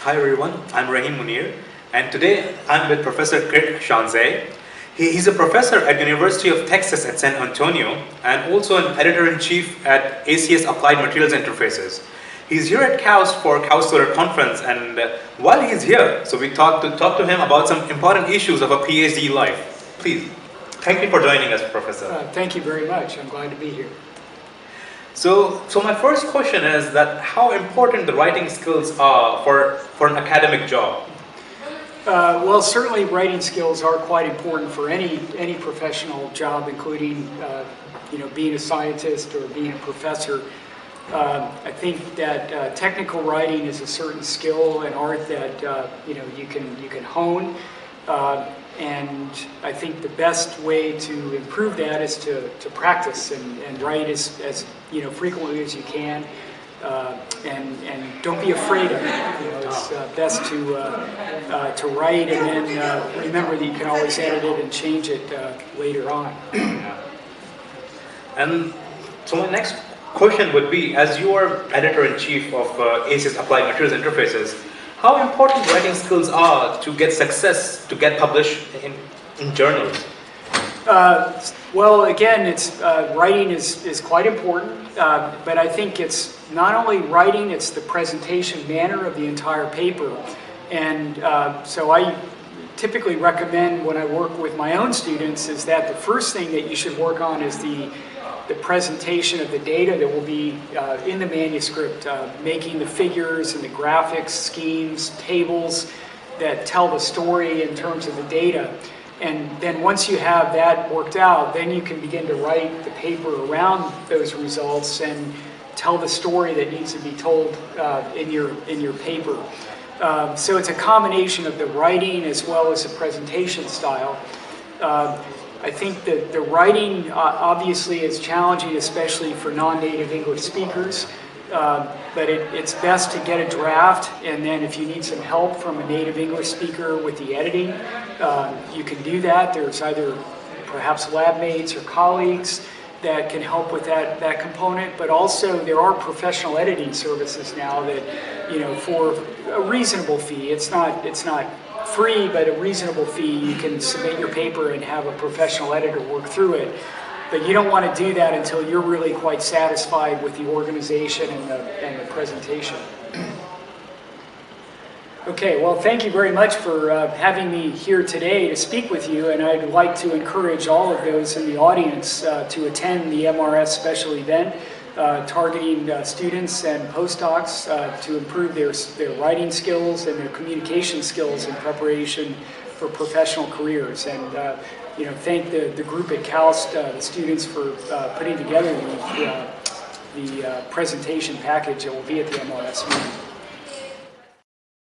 Hi everyone, I'm Rahim Munir, and today I'm with Professor Kirk Schanze. He's a professor at University of Texas at San Antonio and also an editor-in-chief at ACS Applied Materials Interfaces. He's here at KAUST for KAUST Solar Conference, and while he's here, so we talk to him about some important issues of a PhD life. Please, thank you for joining us, Professor. Thank you very much. I'm glad to be here. So my first question is that how important the writing skills are for an academic job? Well, certainly writing skills are quite important for any professional job, including being a scientist or being a professor. I think that technical writing is a certain skill and art that you can hone. And I think the best way to improve that is to practice and write as frequently as you can, and don't be afraid of it. It's best to write and then remember that you can always edit it and change it later on. And so my next question would be, as you are editor-in-chief of ACS Applied Materials Interfaces, how important writing skills are to get success, to get published in journals? Well, again, writing is quite important, but I think it's not only writing, it's the presentation manner of the entire paper. And so I typically recommend when I work with my own students is that the first thing that you should work on is the presentation of the data that will be in the manuscript, making the figures and the graphics, schemes, tables that tell the story in terms of the data. And then once you have that worked out, then you can begin to write the paper around those results and tell the story that needs to be told in your paper. So it's a combination of the writing as well as the presentation style. I think that the writing obviously is challenging, especially for non-native English speakers, but it's best to get a draft, and then if you need some help from a native English speaker with the editing, you can do that. There's either perhaps lab mates or colleagues that can help with that component, but also there are professional editing services now that, for a reasonable fee, it's not free, but a reasonable fee, you can submit your paper and have a professional editor work through it. But you don't want to do that until you're really quite satisfied with the organization and the presentation. Okay, well, thank you very much for having me here today to speak with you, and I'd like to encourage all of those in the audience to attend the MRS special event targeting students and postdocs to improve their writing skills and their communication skills in preparation for professional careers. And thank the group at KAUST, the students, for putting together the presentation package that will be at the MRS meeting.